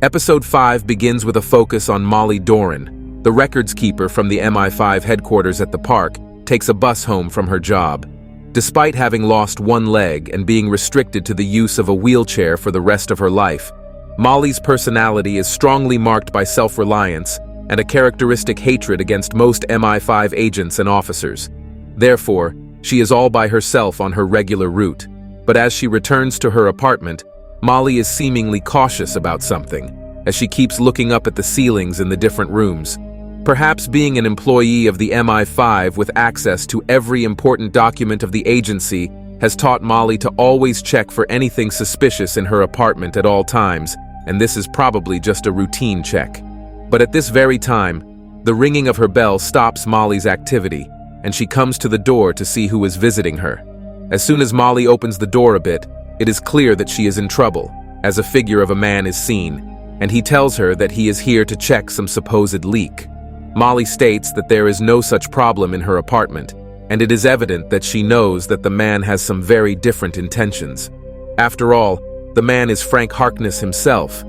Episode 5 begins with a focus on Molly Doran. The records keeper from the MI5 headquarters at the park takes a bus home from her job. Despite having lost one leg and being restricted to the use of a wheelchair for the rest of her life, Molly's personality is strongly marked by self-reliance and a characteristic hatred against most MI5 agents and officers. Therefore, she is all by herself on her regular route. But as she returns to her apartment, Molly is seemingly cautious about something, as she keeps looking up at the ceilings in the different rooms. Perhaps being an employee of the MI5 with access to every important document of the agency has taught Molly to always check for anything suspicious in her apartment at all times, and this is probably just a routine check. But at this very time, the ringing of her bell stops Molly's activity, and she comes to the door to see who is visiting her. As soon as Molly opens the door a bit, it is clear that she is in trouble, as a figure of a man is seen, and he tells her that he is here to check some supposed leak. Molly states that there is no such problem in her apartment, and it is evident that she knows that the man has some very different intentions. After all, the man is Frank Harkness himself,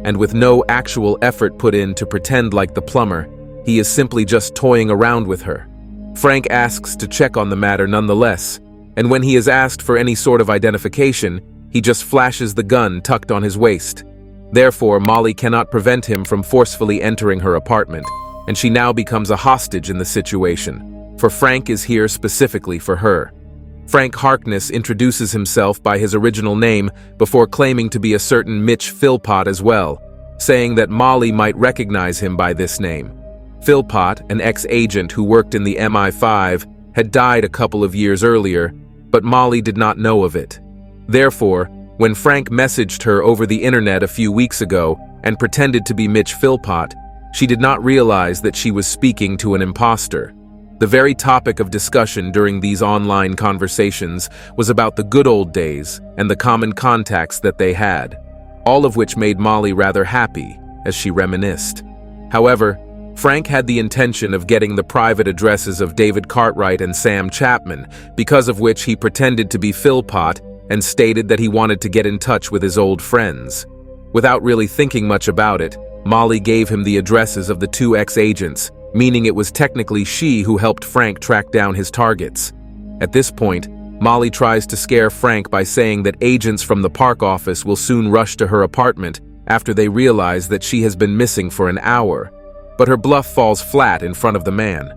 and with no actual effort put in to pretend like the plumber, he is simply just toying around with her. Frank asks to check on the matter nonetheless, and when he is asked for any sort of identification, he just flashes the gun tucked on his waist. Therefore, Molly cannot prevent him from forcefully entering her apartment, and she now becomes a hostage in the situation, for Frank is here specifically for her. Frank Harkness introduces himself by his original name before claiming to be a certain Mitch Philpott as well, saying that Molly might recognize him by this name. Philpott, an ex-agent who worked in the MI5, had died a couple of years earlier, but Molly did not know of it. Therefore, when Frank messaged her over the internet a few weeks ago and pretended to be Mitch Philpott, she did not realize that she was speaking to an imposter. The very topic of discussion during these online conversations was about the good old days and the common contacts that they had, all of which made Molly rather happy as she reminisced. However, Frank had the intention of getting the private addresses of David Cartwright and Sam Chapman, because of which he pretended to be Philpott and stated that he wanted to get in touch with his old friends. Without really thinking much about it, Molly gave him the addresses of the two ex-agents, meaning it was technically she who helped Frank track down his targets. At this point, Molly tries to scare Frank by saying that agents from the park office will soon rush to her apartment after they realize that she has been missing for an hour. But her bluff falls flat in front of the man.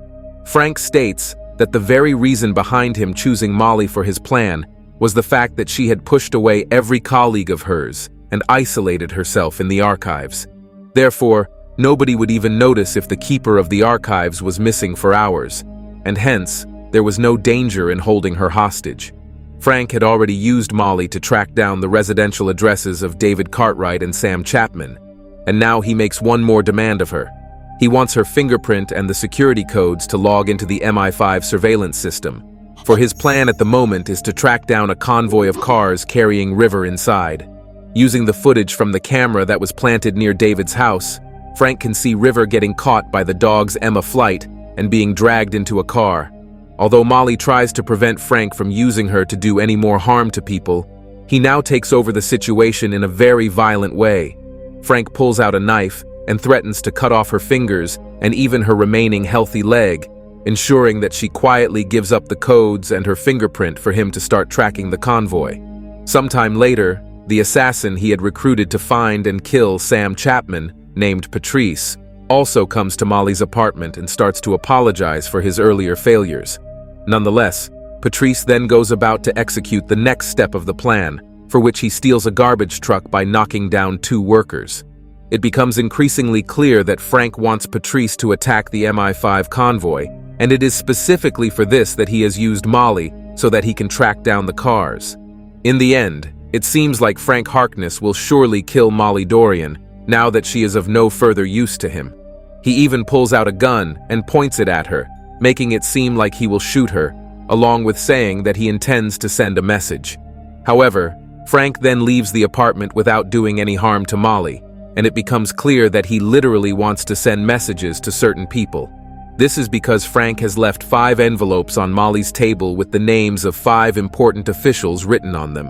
Frank states that the very reason behind him choosing Molly for his plan was the fact that she had pushed away every colleague of hers and isolated herself in the archives. Therefore, nobody would even notice if the keeper of the archives was missing for hours, and hence, there was no danger in holding her hostage. Frank had already used Molly to track down the residential addresses of David Cartwright and Sam Chapman, and now he makes one more demand of her. He wants her fingerprint and the security codes to log into the MI5 surveillance system, for his plan at the moment is to track down a convoy of cars carrying River inside. Using the footage from the camera that was planted near David's house, Frank can see River getting caught by the dog's Emma flight and being dragged into a car. Although Molly tries to prevent Frank from using her to do any more harm to people, he now takes over the situation in a very violent way. Frank pulls out a knife and threatens to cut off her fingers and even her remaining healthy leg, ensuring that she quietly gives up the codes and her fingerprint for him to start tracking the convoy. Sometime later, the assassin he had recruited to find and kill Sam Chapman, named Patrice, also comes to Molly's apartment and starts to apologize for his earlier failures. Nonetheless, Patrice then goes about to execute the next step of the plan, for which he steals a garbage truck by knocking down two workers. It becomes increasingly clear that Frank wants Patrice to attack the MI5 convoy, and it is specifically for this that he has used Molly so that he can track down the cars. In the end, it seems like Frank Harkness will surely kill Molly Doran, now that she is of no further use to him. He even pulls out a gun and points it at her, making it seem like he will shoot her, along with saying that he intends to send a message. However, Frank then leaves the apartment without doing any harm to Molly, and it becomes clear that he literally wants to send messages to certain people. This is because Frank has left 5 envelopes on Molly's table with the names of 5 important officials written on them.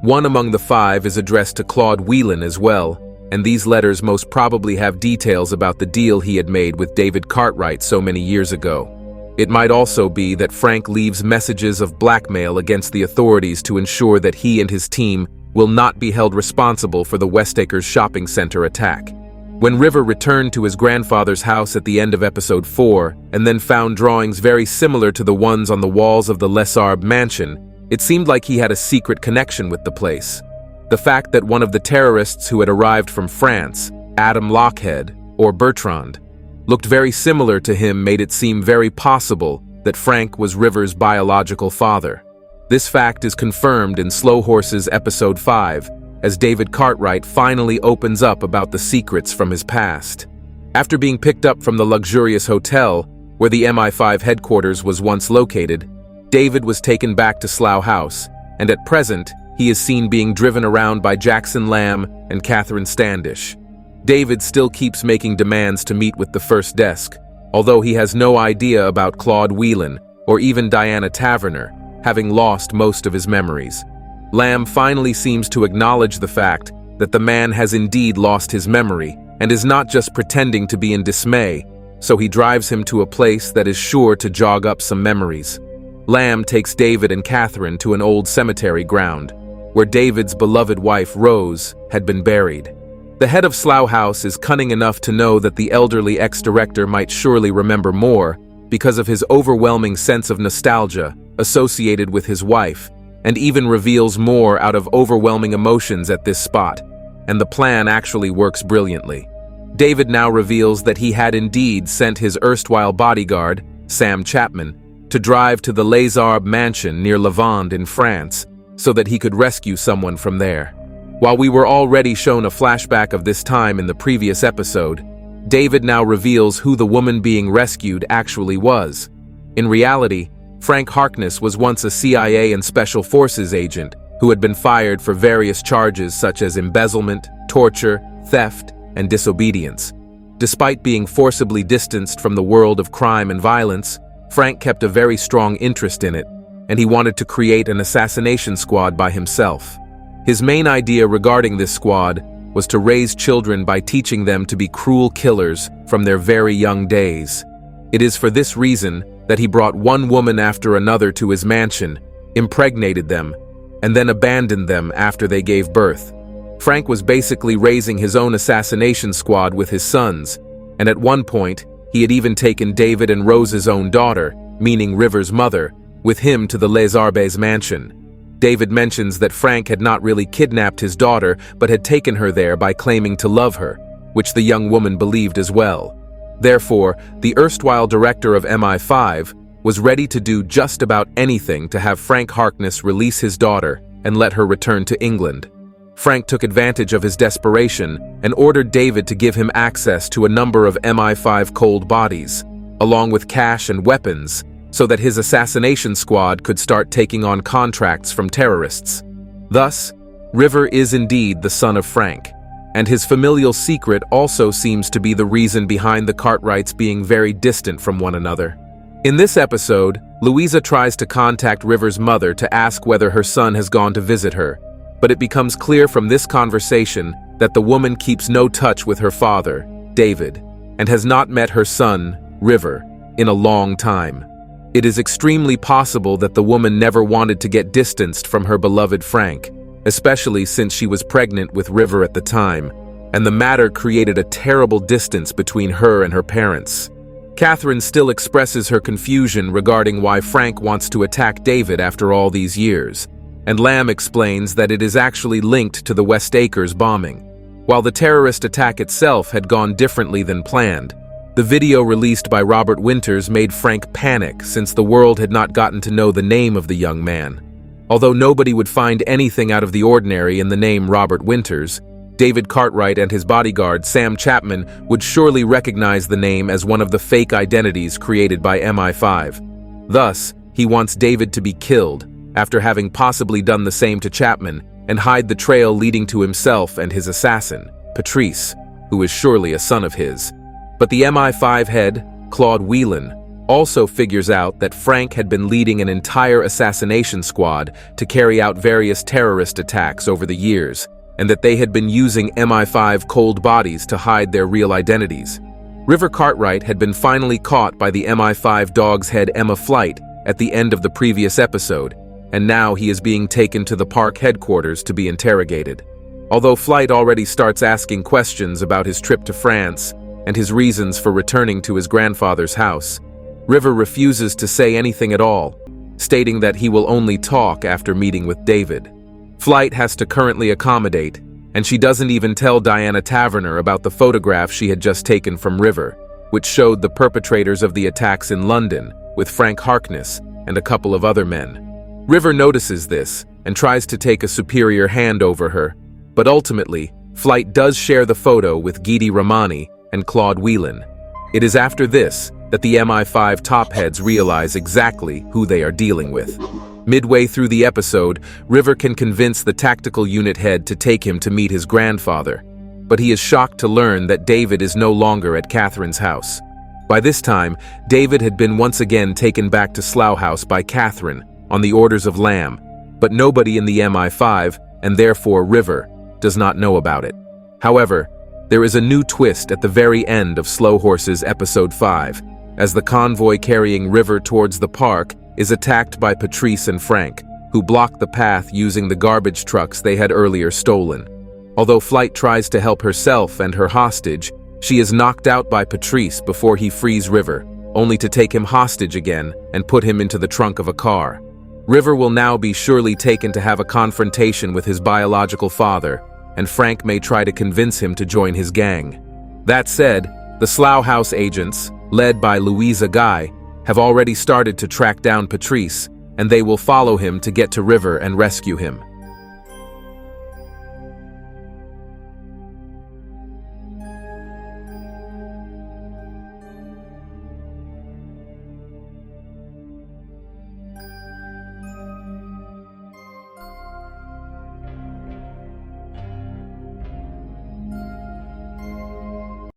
One among the 5 is addressed to Claude Whelan as well, and these letters most probably have details about the deal he had made with David Cartwright so many years ago. It might also be that Frank leaves messages of blackmail against the authorities to ensure that he and his team will not be held responsible for the Westacres shopping center attack. When River returned to his grandfather's house at the end of episode 4 and then found drawings very similar to the ones on the walls of the Les Arbres mansion, it seemed like he had a secret connection with the place. The fact that one of the terrorists who had arrived from France, Adam Lockhead, or Bertrand, looked very similar to him made it seem very possible that Frank was River's biological father. This fact is confirmed in Slow Horses episode 5, as David Cartwright finally opens up about the secrets from his past. After being picked up from the luxurious hotel, where the MI5 headquarters was once located, David was taken back to Slough House, and at present, he is seen being driven around by Jackson Lamb and Catherine Standish. David still keeps making demands to meet with the first desk, although he has no idea about Claude Whelan or even Diana Taverner, having lost most of his memories. Lamb finally seems to acknowledge the fact that the man has indeed lost his memory and is not just pretending to be in dismay, so he drives him to a place that is sure to jog up some memories. Lamb takes David and Catherine to an old cemetery ground, where David's beloved wife, Rose, had been buried. The head of Slough House is cunning enough to know that the elderly ex-director might surely remember more because of his overwhelming sense of nostalgia associated with his wife, and even reveals more out of overwhelming emotions at this spot, and the plan actually works brilliantly. David now reveals that he had indeed sent his erstwhile bodyguard, Sam Chapman, to drive to the Les Arbres mansion near Lavande in France so that he could rescue someone from there. While we were already shown a flashback of this time in the previous episode, David now reveals who the woman being rescued actually was. In reality, Frank Harkness was once a CIA and Special Forces agent who had been fired for various charges such as embezzlement, torture, theft, and disobedience. Despite being forcibly distanced from the world of crime and violence, Frank kept a very strong interest in it, and he wanted to create an assassination squad by himself. His main idea regarding this squad was to raise children by teaching them to be cruel killers from their very young days. It is for this reason that he brought one woman after another to his mansion, impregnated them, and then abandoned them after they gave birth. Frank was basically raising his own assassination squad with his sons, and at one point, he had even taken David and Rose's own daughter, meaning River's mother, with him to the Les Arbres mansion. David mentions that Frank had not really kidnapped his daughter, but had taken her there by claiming to love her, which the young woman believed as well. Therefore, the erstwhile director of MI5 was ready to do just about anything to have Frank Harkness release his daughter and let her return to England. Frank took advantage of his desperation and ordered David to give him access to a number of MI5 cold bodies, along with cash and weapons, so that his assassination squad could start taking on contracts from terrorists. Thus, River is indeed the son of Frank, and his familial secret also seems to be the reason behind the Cartwrights being very distant from one another. In this episode, Louisa tries to contact River's mother to ask whether her son has gone to visit her, but it becomes clear from this conversation that the woman keeps no touch with her father, David, and has not met her son, River, in a long time. It is extremely possible that the woman never wanted to get distanced from her beloved Frank, especially since she was pregnant with River at the time, and the matter created a terrible distance between her and her parents. Catherine still expresses her confusion regarding why Frank wants to attack David after all these years, and Lamb explains that it is actually linked to the Westacres bombing. While the terrorist attack itself had gone differently than planned, the video released by Robert Winters made Frank panic since the world had not gotten to know the name of the young man. Although nobody would find anything out of the ordinary in the name Robert Winters, David Cartwright and his bodyguard, Sam Chapman, would surely recognize the name as one of the fake identities created by MI5. Thus, he wants David to be killed, after having possibly done the same to Chapman, and hide the trail leading to himself and his assassin, Patrice, who is surely a son of his. But the MI5 head, Claude Whelan, also figures out that Frank had been leading an entire assassination squad to carry out various terrorist attacks over the years, and that they had been using MI5 cold bodies to hide their real identities. River Cartwright had been finally caught by the MI5 dog's head Emma Flight at the end of the previous episode, and now he is being taken to the park headquarters to be interrogated. Although Flight already starts asking questions about his trip to France and his reasons for returning to his grandfather's house, River refuses to say anything at all, stating that he will only talk after meeting with David. Flight has to currently accommodate, and she doesn't even tell Diana Taverner about the photograph she had just taken from River, which showed the perpetrators of the attacks in London with Frank Harkness and a couple of other men. River notices this and tries to take a superior hand over her, but ultimately, Flight does share the photo with Guidi Romani and Claude Whelan. It is after this that the MI5 top heads realize exactly who they are dealing with. Midway through the episode, River can convince the tactical unit head to take him to meet his grandfather, but he is shocked to learn that David is no longer at Catherine's house. By this time, David had been once again taken back to Slough House by Catherine on the orders of Lamb, but nobody in the MI5, and therefore River, does not know about it. However, there is a new twist at the very end of Slow Horses Episode 5, as the convoy carrying River towards the park is attacked by Patrice and Frank, who block the path using the garbage trucks they had earlier stolen. Although Flight tries to help herself and her hostage, she is knocked out by Patrice before he frees River, only to take him hostage again and put him into the trunk of a car. River will now be surely taken to have a confrontation with his biological father, and Frank may try to convince him to join his gang. That said, the Slough House agents, led by Louisa Guy, have already started to track down Patrice, and they will follow him to get to River and rescue him.